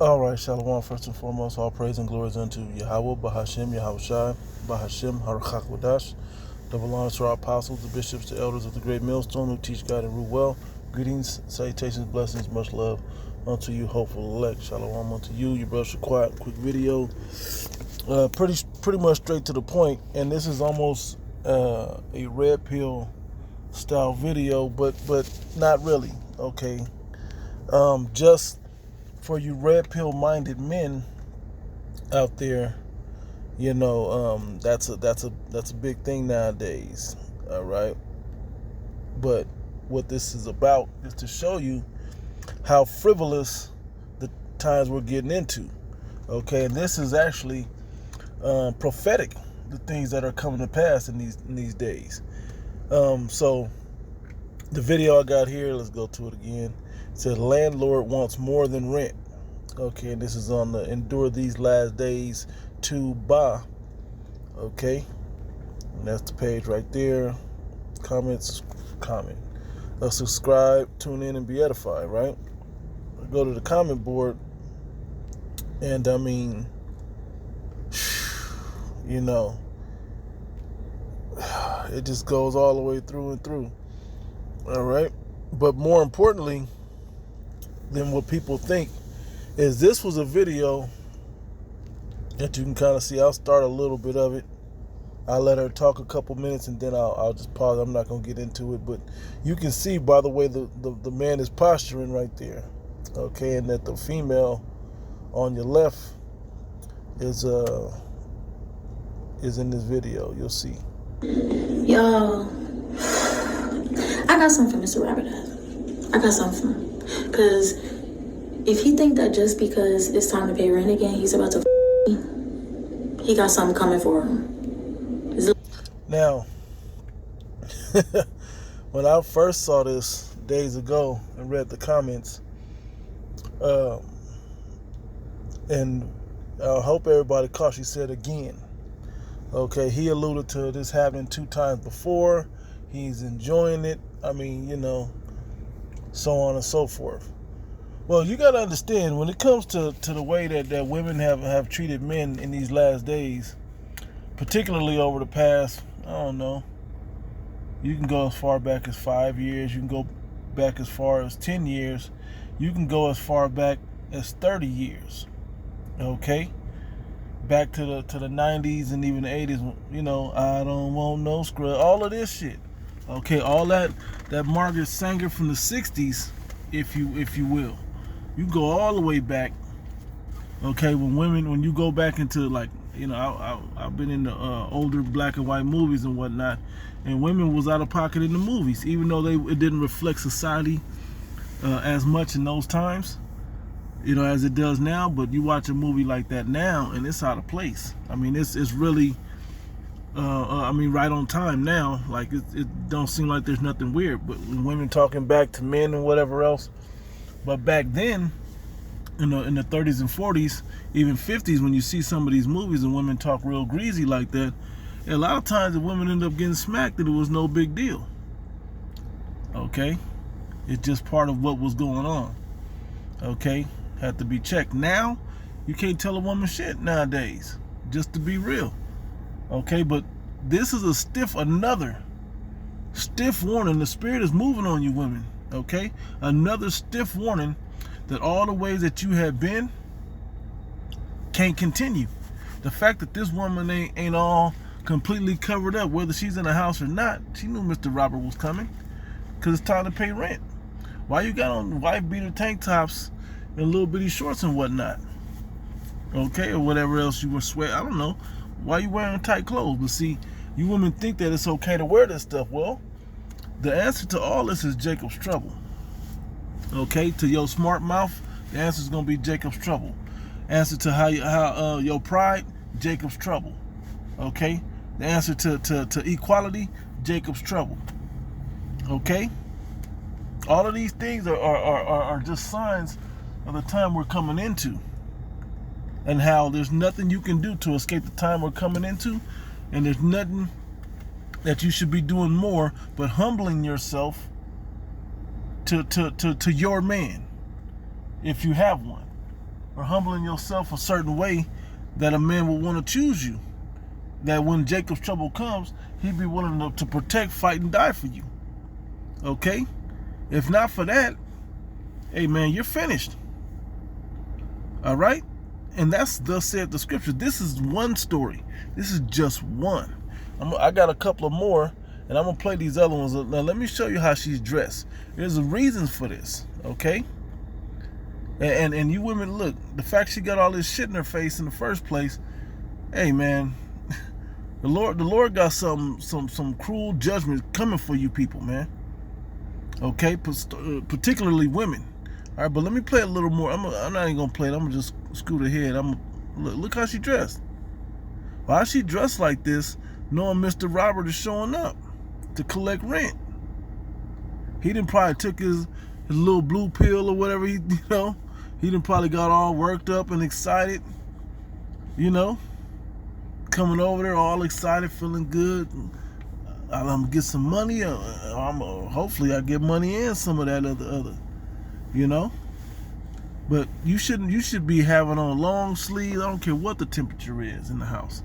All right, Shalom. First and foremost, all praise and glories unto Yahweh, Bahashem, Yahushai, Bahashem, Harakhakwadash. Double honors to our apostles, the bishops, the elders of the great millstone who teach God and rule well. Greetings, salutations, blessings, much love unto you, hopeful elect. Shalom unto you, your brother Shaquat. Quick video, pretty much straight to the point, and this is almost a red pill style video, but not really. Okay, just for you red pill minded men out there, that's a big thing nowadays. All right, but what this is about is to show you how frivolous the times we're getting into. Okay, and this is actually prophetic, the things that are coming to pass in these days. So the video I got here, let's go to it again. It said landlord wants more than rent. Okay, and this is on the Endure These Last Days to Ba. Okay, and that's the page right there. Comment. Subscribe, tune in, and be edified, right? Go to the comment board, and I mean, it just goes all the way through and through. All right, but more importantly than what people think is this was a video that you can kind of see. I'll start a little bit of it. I'll let her talk a couple minutes, and then I'll just pause. I'm not going to get into it, but you can see by the way the man is posturing right there. Okay, and that the female on your left is in this video. You'll see. Yo, I got something for Mr. Robert. I got something for him. Because if he think that just because it's time to pay rent again, he's about to he got something coming for him. Now, when I first saw this days ago and read the comments, and I hope everybody caught, she said again. Okay, he alluded to this happening 2 times before. He's enjoying it. I mean, so on and so forth. Well, you got to understand, when it comes to the way that women have treated men in these last days, particularly over the past, I don't know, you can go as far back as 5 years, you can go back as far as 10 years, you can go as far back as 30 years, okay? Back to the 90s and even the 80s, I don't want no scrub, all of this shit, okay? All that Margaret Sanger from the 60s, if you will. You go all the way back, okay, when you go back into, like, I've been in the older black and white movies and whatnot, and women was out of pocket in the movies, even though it didn't reflect society as much in those times, as it does now. But you watch a movie like that now, and it's out of place. I mean, it's really, right on time now. Like, it don't seem like there's nothing weird. But when women talking back to men and whatever else, but back then, in the 30s and 40s, even 50s, when you see some of these movies and women talk real greasy like that, a lot of times the women end up getting smacked and it was no big deal. Okay? It's just part of what was going on. Okay? Had to be checked. Now, you can't tell a woman shit nowadays, just to be real. Okay? But this is another stiff warning. The spirit is moving on you women. Okay? Another stiff warning that all the ways that you have been can't continue. The fact that this woman ain't all completely covered up, whether she's in a house or not, she knew Mr. Robert was coming, because it's time to pay rent. Why you got on wife beater tank tops and little bitty shorts and whatnot? Okay, or whatever else you were sweating. I don't know. Why you wearing tight clothes? But see, you women think that it's okay to wear this stuff. Well, the answer to all this is Jacob's trouble. Okay, to your smart mouth, the answer is going to be Jacob's trouble. Answer to how your pride, Jacob's trouble. Okay, the answer to equality, Jacob's trouble. Okay, all of these things are just signs of the time we're coming into, and how there's nothing you can do to escape the time we're coming into, and there's nothing that you should be doing more but humbling yourself to your man, if you have one. or humbling yourself a certain way that a man will want to choose you. That when Jacob's trouble comes, he'd be willing to protect, fight, and die for you. Okay? If not for that, hey man, you're finished. All right? And that's thus said the scripture. This is one story. This is just one. I got a couple of more, and I'm going to play these other ones. Now, let me show you how she's dressed. There's a reason for this, okay? And you women, look, the fact she got all this shit in her face in the first place, hey, man, the Lord got some cruel judgment coming for you people, man. Okay? Particularly women. All right, but let me play a little more. I'm not even going to play it. I'm going to just scoot ahead. Look how she dressed. Why she dressed like this, knowing Mr. Robert is showing up to collect rent? He done probably took his little blue pill or whatever, he done probably got all worked up and excited, coming over there all excited, feeling good. I'm gonna get some money. Hopefully I get money and some of that other. But you should be having on long sleeves. I don't care what the temperature is in the house.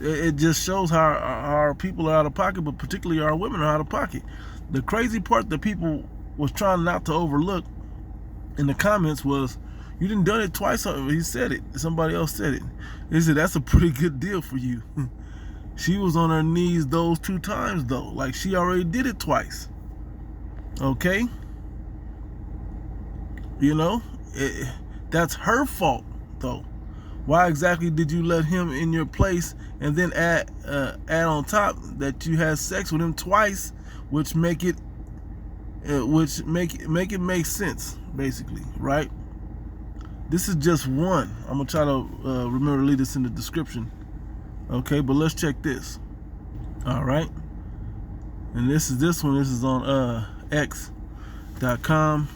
It just shows how our people are out of pocket, but particularly our women are out of pocket. The crazy part that people was trying not to overlook in the comments was, you done it twice. He said it. Somebody else said it. They said, that's a pretty good deal for you. She was on her knees those 2 times, though. Like, she already did it twice. Okay? That's her fault, though. Why exactly did you let him in your place and then add on top that you had sex with him twice, which make it make sense, basically, right? This is just one. I'm gonna try to remember to leave this in the description. Okay, but let's check this. All right, and this one. This is on X.com.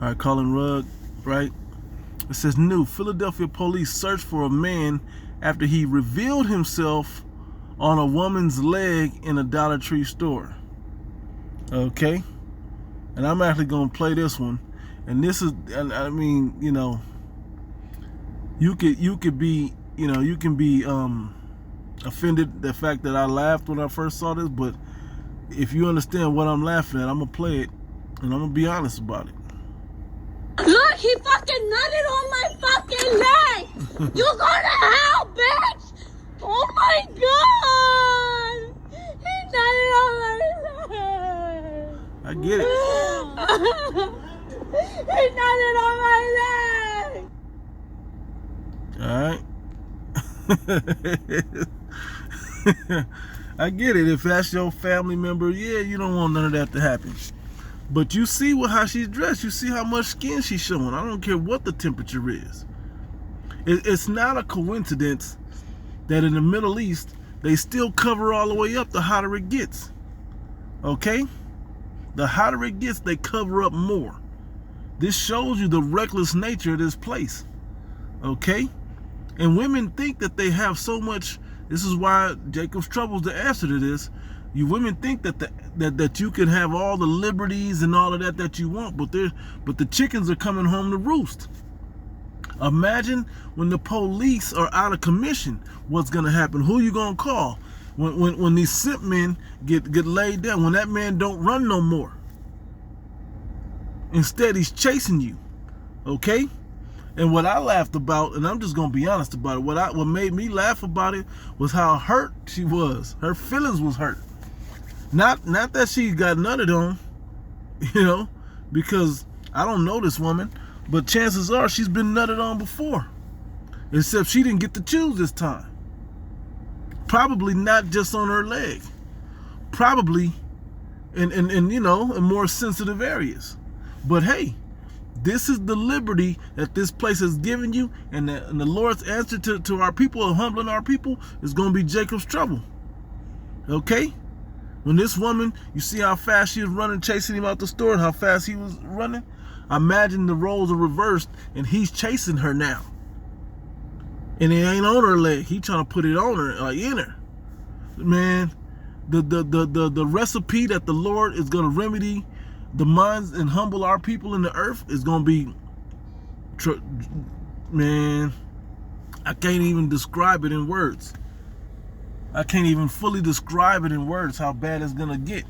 All right, Colin Rugg, right? It says, new Philadelphia police search for a man after he revealed himself on a woman's leg in a Dollar Tree store. Okay, and I'm actually gonna play this one. And this is, I mean, you could be, you can be offended the fact that I laughed when I first saw this, but if you understand what I'm laughing at, I'm gonna play it and I'm gonna be honest about it. Look, he fucking nutted on my fucking leg! You go to hell, bitch! Oh my god! He nutted on my leg! I get it. He nutted on my leg! Alright. I get it. If that's your family member, yeah, you don't want none of that to happen. But you see how she's dressed. You see how much skin she's showing. I don't care what the temperature is. It's not a coincidence that in the Middle East, they still cover all the way up the hotter it gets. Okay? The hotter it gets, they cover up more. This shows you the reckless nature of this place. Okay? And women think that they have so much. This is why Jacob's trouble is the answer to this. You women think that you can have all the liberties and all of that you want, but the chickens are coming home to roost. Imagine when the police are out of commission, what's gonna happen? Who you gonna call? When these simp men get laid down, when that man don't run no more. Instead, he's chasing you. Okay? And what I laughed about, and I'm just gonna be honest about it, what made me laugh about it was how hurt she was. Her feelings was hurt. Not that she got nutted on, because I don't know this woman, but chances are she's been nutted on before. Except she didn't get to choose this time. Probably not just on her leg. Probably in more sensitive areas. But hey, this is the liberty that this place has given you, and the Lord's answer to our people, humbling our people, is going to be Jacob's trouble. Okay? When this woman, you see how fast she was running, chasing him out the store, and how fast he was running? Imagine the roles are reversed, and he's chasing her now. And it ain't on her leg. He trying to put it on her, like in her. Man, the recipe that the Lord is going to remedy the minds and humble our people in the earth is going to be man, I can't even describe it in words. I can't even fully describe it in words how bad it's gonna get.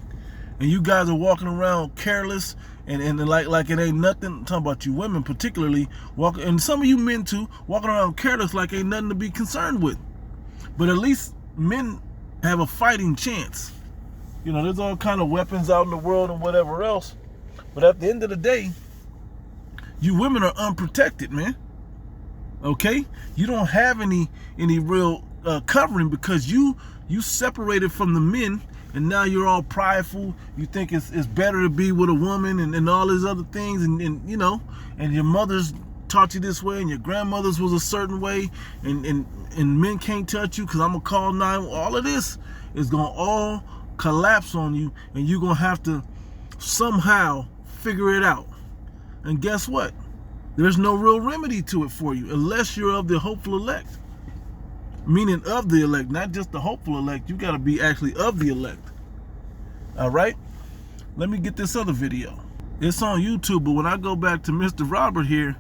And you guys are walking around careless and like it ain't nothing. I'm talking about you women particularly, walking, and some of you men too, walking around careless like ain't nothing to be concerned with. But at least men have a fighting chance. You know, there's all kind of weapons out in the world and whatever else. But at the end of the day, you women are unprotected, man. Okay? You don't have any real covering because you separated from the men, and now you're all prideful. You think it's better to be with a woman and all these other things, and you know, and your mother's taught you this way, and your grandmother's was a certain way, and men can't touch you because I'm gonna call 911. All of this is gonna all collapse on you, and you're gonna have to somehow figure it out. And guess what? There's no real remedy to it for you unless you're of the hopeful elect. Meaning of the elect, not just the hopeful elect. You got to be actually of the elect. All right? Let me get this other video. It's on YouTube, but when I go back to Mr. Robert here,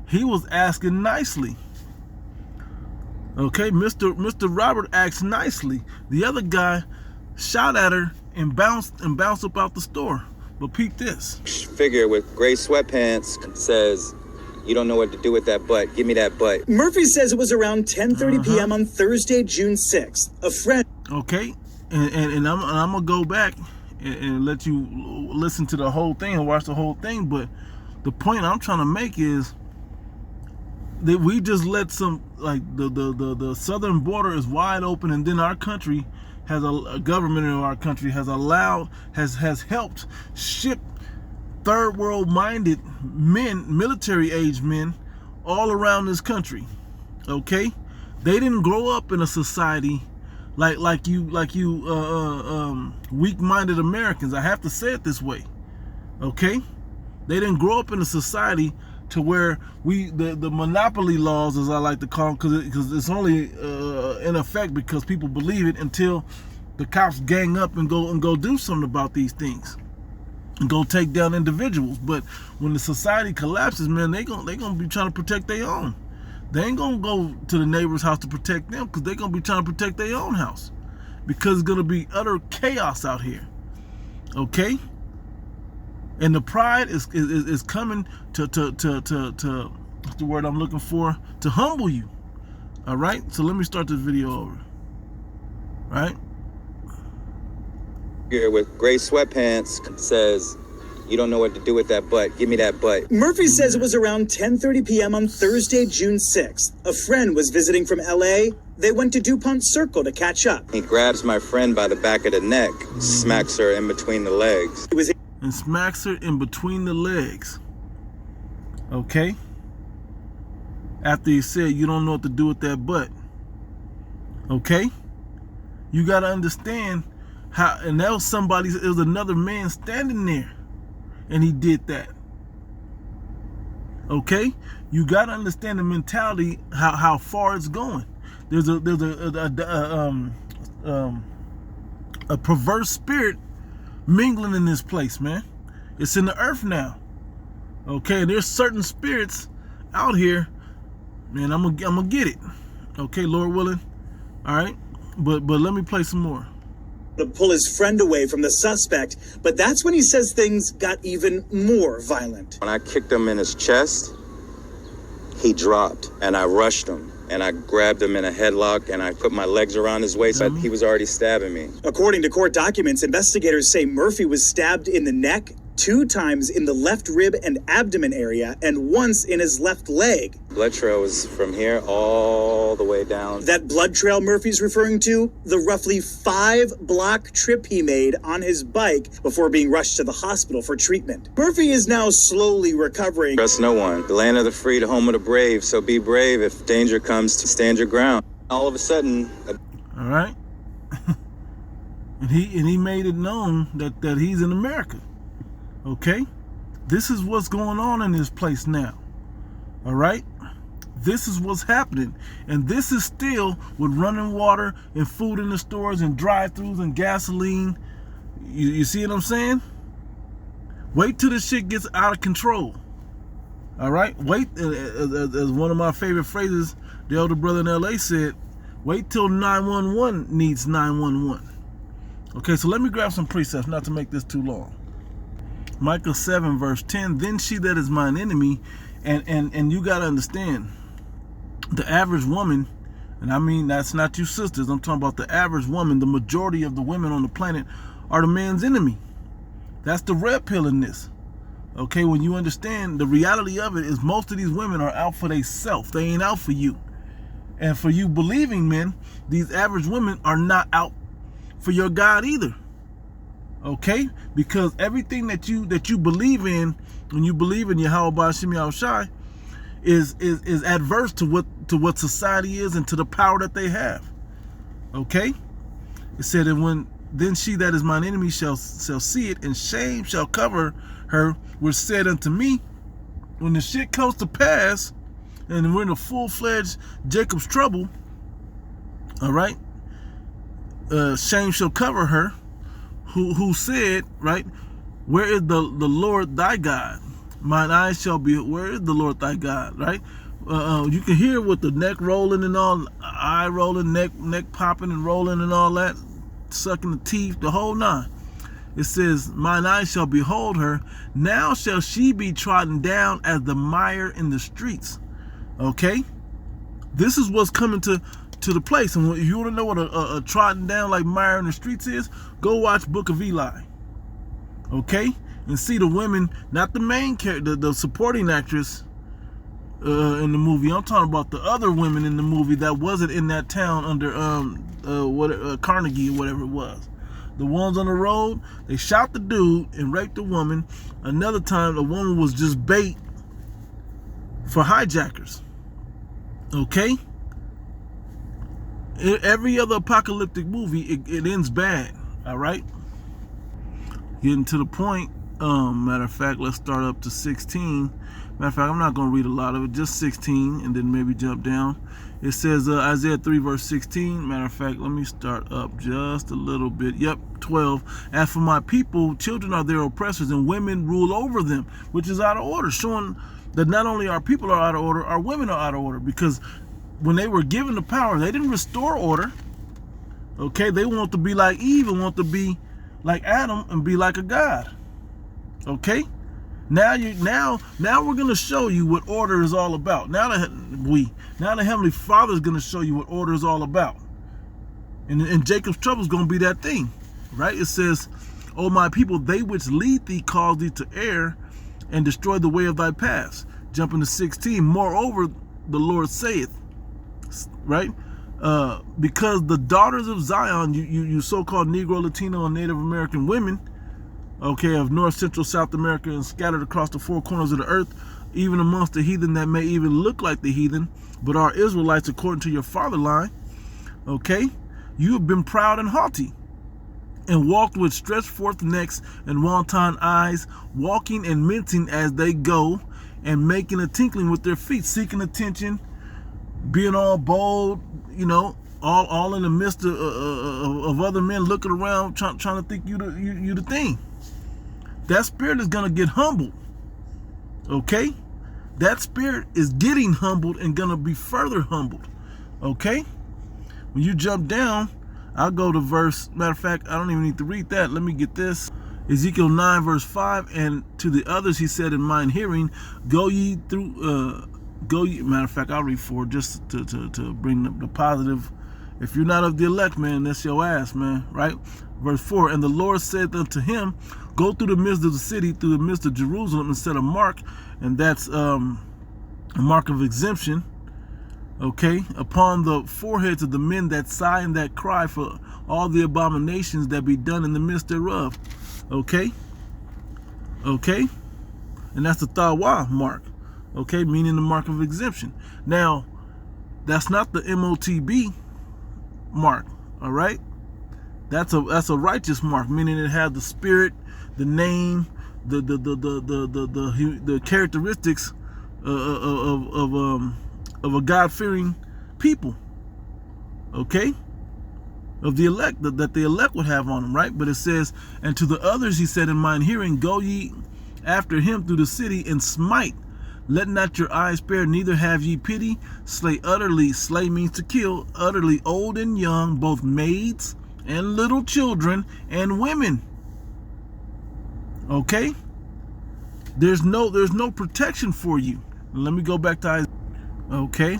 he was asking nicely. Okay, Mr. Robert asked nicely. The other guy shot at her and bounced up out the store. But peep this. Figure with gray sweatpants says, "You don't know what to do with that butt. Give me that butt." Murphy says it was around 10:30 p.m. on Thursday, June 6th. A friend. Okay, and I'm gonna go back and let you listen to the whole thing and watch the whole thing. But the point I'm trying to make is that we just let some, like, the southern border is wide open, and then our country has a government in our country has helped ship third world minded men, military age men, all around this country. Okay, they didn't grow up in a society like you weak-minded Americans. I have to say it this way. Okay, they didn't grow up in a society to where the monopoly laws, as I like to call them, because it's only in effect because people believe it until the cops gang up and go do something about these things and go take down individuals. But when the society collapses, man, they gonna be trying to protect their own. They ain't gonna go to the neighbor's house to protect them because they're gonna be trying to protect their own house, because it's gonna be utter chaos out here. Okay. And the pride is coming to what's the word I'm looking for? To humble you. All right. So let me start this video over. All right. Figure with gray sweatpants says, "You don't know what to do with that butt. Give me that butt." Murphy says it was around 10:30 p.m. on Thursday, June 6th. A friend was visiting from LA. They went to DuPont Circle to catch up. He grabs my friend by the back of the neck, smacks her in between the legs. It was and smacks her in between the legs. Okay? After he said, "You don't know what to do with that butt." Okay? You got to understand how, and that was it was another man standing there, and he did that. Okay? You got to understand the mentality, how far it's going. There's a perverse spirit mingling in this place, man. It's in the earth now. Okay, there's certain spirits out here, man. I'm gonna get it. Okay, Lord willing. All right, but let me play some more. To pull his friend away from the suspect, but that's when he says things got even more violent. When I kicked him in his chest, he dropped, and I rushed him. And I grabbed him in a headlock, and I put my legs around his waist. He was already stabbing me. According to court documents, investigators say Murphy was stabbed in the neck, 2 times in the left rib and abdomen area, and once in his left leg. Blood trail was from here all the way down. That blood trail Murphy's referring to, the roughly 5-block trip he made on his bike before being rushed to the hospital for treatment. Murphy is now slowly recovering. Trust no one. The land of the free, the home of the brave. So be brave. If danger comes, to stand your ground. All of a sudden... All right. and he made it known that he's in America. Okay? This is what's going on in this place now. All right? This is what's happening. And this is still with running water and food in the stores and drive-thrus and gasoline. You see what I'm saying? Wait till this shit gets out of control. All right, wait. As one of my favorite phrases, the elder brother in LA said, "Wait till 911 needs 911." Okay, so let me grab some precepts, not to make this too long. Micah 7 verse 10. Then she that is mine enemy, and you gotta understand, the average woman, and I mean that's not you sisters. I'm talking about the average woman. The majority of the women on the planet are the man's enemy. That's the red pill in this. Okay, when you understand the reality of it is most of these women are out for themselves. They ain't out for you. And for you believing men, these average women are not out for your God either. Okay? Because everything that you believe in, when you believe in Yahweh Ba'Shem Yahushai, is adverse to what society is and to the power that they have. Okay? It said, and then she that is mine enemy shall see it, and shame shall cover her, which said unto me, when the shit comes to pass, and we're in a full-fledged Jacob's trouble, all right, shame shall cover her, who said, right, where is the Lord thy God? Mine eyes shall be, where is the Lord thy God, right? You can hear with the neck rolling and all, eye rolling, neck popping and rolling and all that, sucking the teeth, the whole nine. It says, mine eyes shall behold her. Now shall she be trodden down as the mire in the streets. Okay? This is what's coming to the place. And if you want to know what a trodden down like mire in the streets is, go watch Book of Eli. Okay? And see the women, not the main character, the supporting actress in the movie. I'm talking about the other women in the movie that wasn't in that town under Carnegie or whatever it was. The ones on the road, they shot the dude and raped the woman. Another time, the woman was just bait for hijackers. Okay? Every other apocalyptic movie, it ends bad. All right? Getting to the point. Matter of fact, let's start up to 16. Matter of fact, I'm not going to read a lot of it, just 16, and then maybe jump down. It says Isaiah 3 verse 16. Matter of fact, let me start up just a little bit. Yep, 12. As for my people, children are their oppressors, and women rule over them, which is out of order, showing that not only our people are out of order, our women are out of order, because when they were given the power, they didn't restore order. Okay, they want to be like Eve and want to be like Adam and be like a god. Okay? Now we're gonna show you what order is all about. Now the Heavenly Father is gonna show you what order is all about. And Jacob's trouble is gonna be that thing, right? It says, "O my people, they which lead thee cause thee to err, and destroy the way of thy paths." Jumping to 16. Moreover, the Lord saith, right? Because the daughters of Zion, you so-called Negro, Latino, and Native American women, okay, of North, Central, South America, and scattered across the four corners of the earth, even amongst the heathen that may even look like the heathen, but are Israelites according to your father line, okay? You have been proud and haughty, and walked with stretched forth necks and wanton eyes, walking and mincing as they go, and making a tinkling with their feet, seeking attention, being all bold, you know, all in the midst of other men looking around, trying to think you the thing. That spirit is gonna get humbled. Okay? That spirit is getting humbled and gonna be further humbled. Okay? When you jump down, I'll go to verse, matter of fact, I don't even need to read that. Let me get this. Ezekiel 9 verse 5, and to the others he said in mine hearing, go ye, matter of fact, I'll read 4 just to bring up the positive. If you're not of the elect, man, that's your ass, man, right? Verse 4, and the Lord said unto him, go through the midst of the city, through the midst of Jerusalem, and set a mark, and that's a mark of exemption, okay, upon the foreheads of the men that sigh and that cry for all the abominations that be done in the midst thereof. Okay? Okay? And that's the Thawa mark. Okay? Meaning the mark of exemption. Now, that's not the MOTB mark. Alright? That's a righteous mark, meaning it has the spirit, the name, the characteristics of a God-fearing people. Okay? Of the elect, that the elect would have on them, right? But it says, and to the others he said in mine hearing, go ye after him through the city and smite Let not your eyes spare, neither have ye pity. Slay utterly, slay means to kill, utterly old and young, both maids and little children and women. Okay? There's no protection for you. Let me go back to Isaiah. Okay.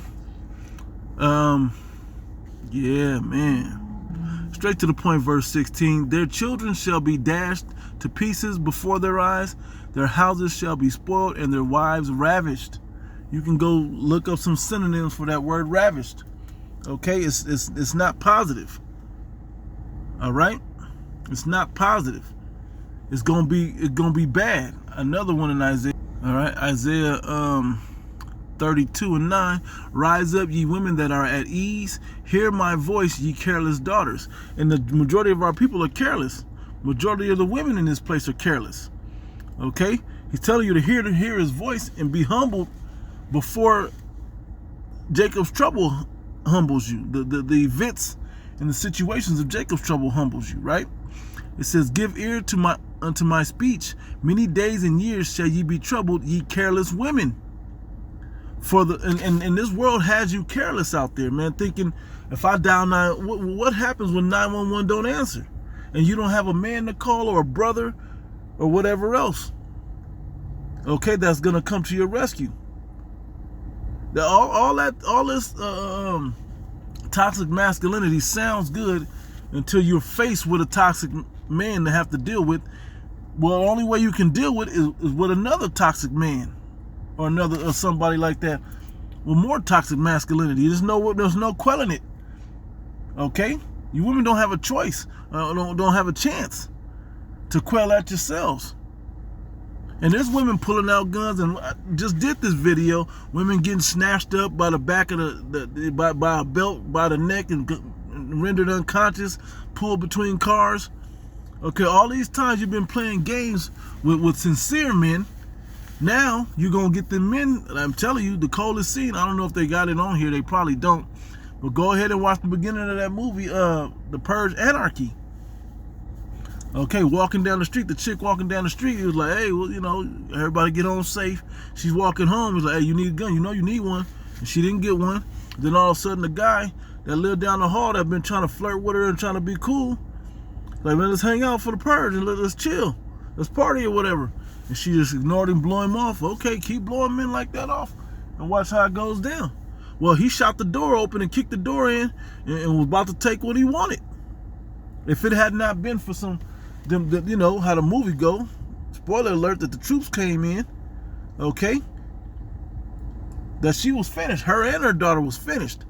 Yeah, man. Straight to the point, verse 16. Their children shall be dashed to pieces before their eyes. Their houses shall be spoiled and their wives ravished. You can go look up some synonyms for that word ravished. Okay, it's not positive. All right? It's not positive. It's gonna be bad. Another one in Isaiah. All right, Isaiah 32:9. Rise up, ye women that are at ease. Hear my voice, ye careless daughters. And the majority of our people are careless. Majority of the women in this place are careless. Okay, he's telling you to hear his voice and be humbled before Jacob's trouble humbles you. The events and the situations of Jacob's trouble humbles you, right? It says, give ear to unto my speech. Many days and years shall ye be troubled, ye careless women. For and this world has you careless out there, man, thinking if I dial 9, what happens when 911 don't answer? And you don't have a man to call or a brother or whatever else, okay, that's gonna come to your rescue. All this toxic masculinity sounds good until you're faced with a toxic man to have to deal with. Well, the only way you can deal with is with another toxic man or somebody like that with more toxic masculinity. There's no quelling it. Okay, you women don't have a choice. Don't have a chance to quell at yourselves. And there's women pulling out guns, and I just did this video. Women getting snatched up by the back of by a belt by the neck and rendered unconscious, pulled between cars. Okay, all these times you've been playing games with sincere men. Now you're gonna get the men. I'm telling you, the coldest scene. I don't know if they got it on here. They probably don't. But go ahead and watch the beginning of that movie, The Purge: Anarchy. Okay, walking down the street, the chick walking down the street, he was like, hey, well, you know, everybody get home safe. She's walking home. He's like, hey, you need a gun. You know you need one. And she didn't get one. Then all of a sudden, the guy that lived down the hall that been trying to flirt with her and trying to be cool, like, man, let's hang out for the purge and let's chill. Let's party or whatever. And she just ignored him, blew him off. Okay, keep blowing men like that off and watch how it goes down. Well, he shot the door open and kicked the door in and was about to take what he wanted. If it had not been for you know how the movie go, spoiler alert, that the troops came in, okay, that she was finished. Her and her daughter was finished.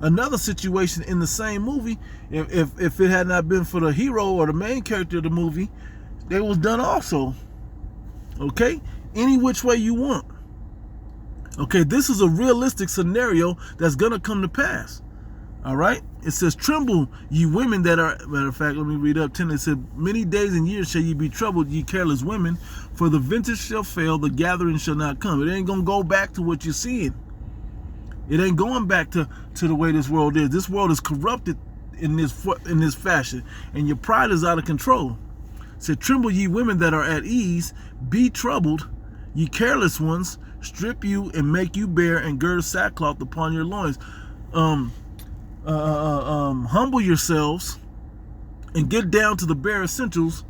Another situation in the same movie, if it had not been for the hero or the main character of the movie, they was done also. Okay, any which way you want. Okay, this is a realistic scenario that's gonna come to pass. All right, it says, tremble, ye women that are, matter of fact, let me read up 10. It said, many days and years shall ye be troubled, ye careless women, for the vintage shall fail, the gathering shall not come. It ain't gonna go back to what you're seeing. It ain't going back to the way this world is. This world is corrupted in this fashion, and your pride is out of control. It said, tremble, ye women that are at ease, be troubled, ye careless ones, strip you and make you bare, and gird sackcloth upon your loins. Humble yourselves and get down to the bare essentials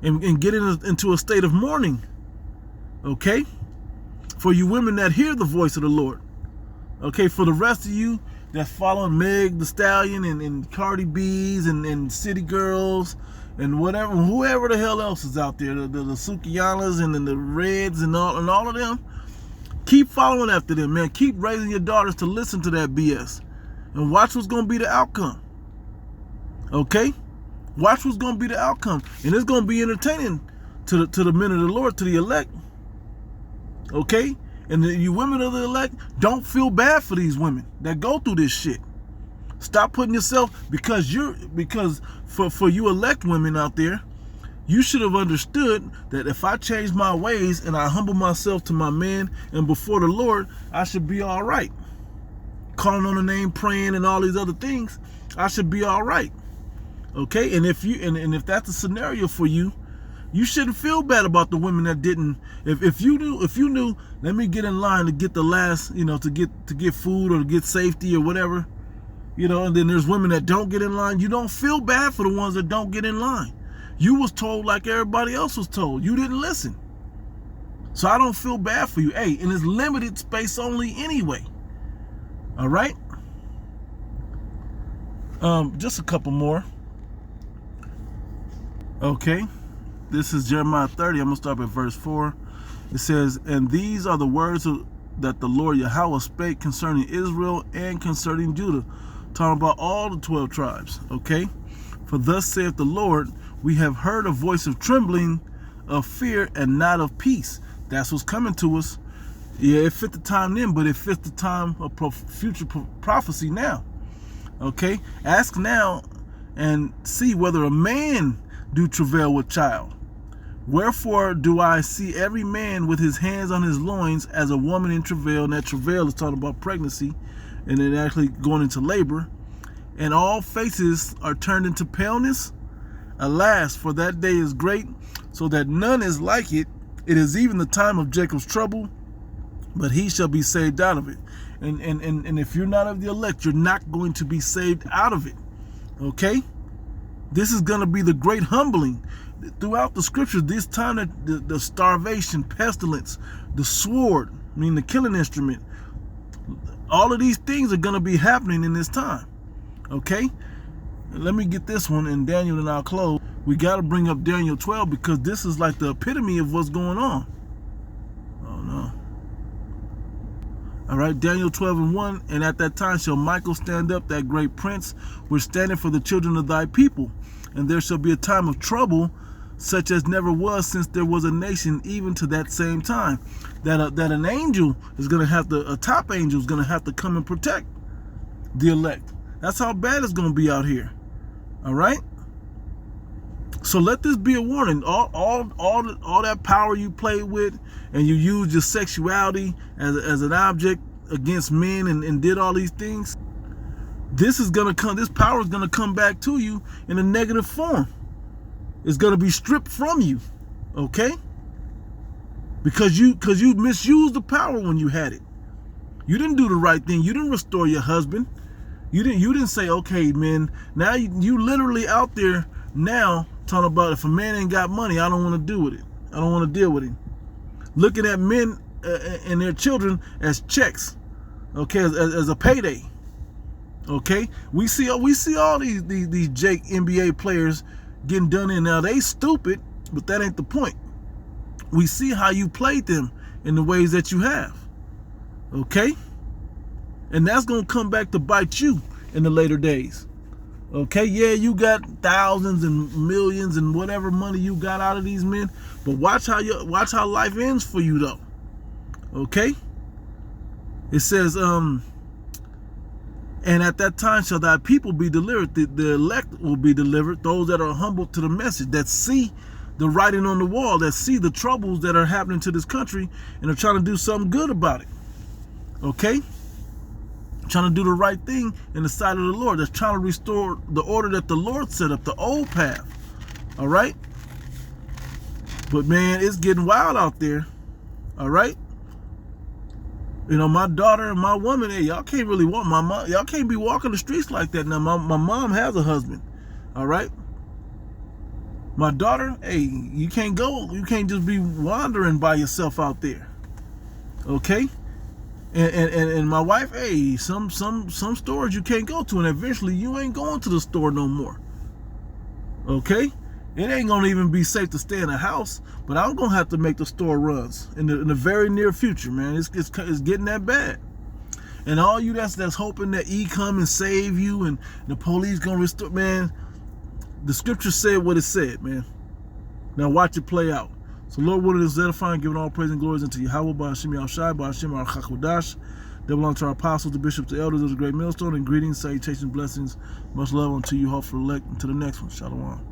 and get into a state of mourning. Okay, for you women that hear the voice of the Lord. Okay, for the rest of you that following Meg the Stallion and Cardi B's and City Girls and whoever the hell else is out there, the Sukianas and the Reds and all of them, keep following after them, man. Keep raising your daughters to listen to that BS. And watch what's going to be the outcome. Okay? Watch what's going to be the outcome. And it's going to be entertaining to the men of the Lord, to the elect. Okay? And you women of the elect, don't feel bad for these women that go through this shit. Stop putting yourself, because for you elect women out there, you should have understood that if I change my ways and I humble myself to my man and before the Lord, I should be all right. Calling on the name, praying, and all these other things, I should be all right. Okay, and if that's a scenario for you, you shouldn't feel bad about the women that didn't. If you knew let me get in line to get the last, to get food or to get safety or whatever. And then there's women that don't get in line. You don't feel bad for the ones that don't get in line. You was told like everybody else was told. You didn't listen. So I don't feel bad for you. Hey, and it's limited space only anyway. All right? Just a couple more. Okay. This is Jeremiah 30. I'm going to start at verse 4. It says, and these are the words that the Lord Yahweh spake concerning Israel and concerning Judah. Talking about all the 12 tribes, okay? For thus saith the Lord, we have heard a voice of trembling, of fear, and not of peace. That's what's coming to us. Yeah, it fit the time then, but it fits the time of future prophecy now. Okay? Ask now and see whether a man do travail with child. Wherefore do I see every man with his hands on his loins as a woman in travail? And that travail is talking about pregnancy and then actually going into labor. And all faces are turned into paleness. Alas, for that day is great, so that none is like it. It is even the time of Jacob's trouble, but he shall be saved out of it. And if you're not of the elect, you're not going to be saved out of it. Okay? This is going to be the great humbling. Throughout the scriptures, this time that the starvation, pestilence, the sword, the killing instrument, all of these things are going to be happening in this time. Okay? Let me get this one in Daniel and I'll close. We got to bring up Daniel 12 because this is like the epitome of what's going on. Oh no. All right, Daniel 12:1. And at that time shall Michael stand up, that great prince, which standeth for the children of thy people. And there shall be a time of trouble, such as never was since there was a nation, even to that same time. That an angel is going to have to, a top angel is going to have to come and protect the elect. That's how bad it's going to be out here. All right? So let this be a warning. All that power you play with and you use your sexuality as an object against men and did all these things, this power is going to come back to you in a negative form. It's going to be stripped from you. Okay? Because you misused the power when you had it. You didn't do the right thing. You didn't restore your husband. You didn't say, okay, man, now you literally out there now talking about if a man ain't got money, I don't want to do with it. I don't want to deal with him. Looking at men and their children as checks, okay, as a payday. Okay, we see all these Jake NBA players getting done in. Now they stupid, but that ain't the point. We see how you played them in the ways that you have. Okay, and that's gonna come back to bite you in the later days. Okay, yeah, you got thousands and millions and whatever money you got out of these men, but watch how life ends for you though. Okay, it says and at that time shall thy people be delivered. The elect will be delivered, those that are humble to the message, that see the writing on the wall, that see the troubles that are happening to this country and are trying to do something good about it. Okay, trying to do the right thing in the sight of the Lord, that's trying to restore the order that the Lord set up, the old path. All right, but man, it's getting wild out there. All right, my daughter and my woman, hey, y'all can't really walk. My mom, y'all can't be walking the streets like that now. My mom has a husband. All right, my daughter, hey, you can't just be wandering by yourself out there. Okay. And my wife, hey, some stores you can't go to, and eventually you ain't going to the store no more. Okay, it ain't gonna even be safe to stay in a house, but I'm gonna have to make the store runs in the very near future, man. It's getting that bad. And all you that's hoping that he come and save you and the police gonna restore, man. The scripture said what it said, man. Now watch it play out. So Lord willing, is edifying, giving all praise and glories unto Yahweh, by Hashem Yahushai, by Hashem Ar-Chakodash. They belong to our apostles, the bishops, the elders of the great millstone, and greetings, salutations, blessings, much love unto you, hopeful elect, until the next one. Shalom.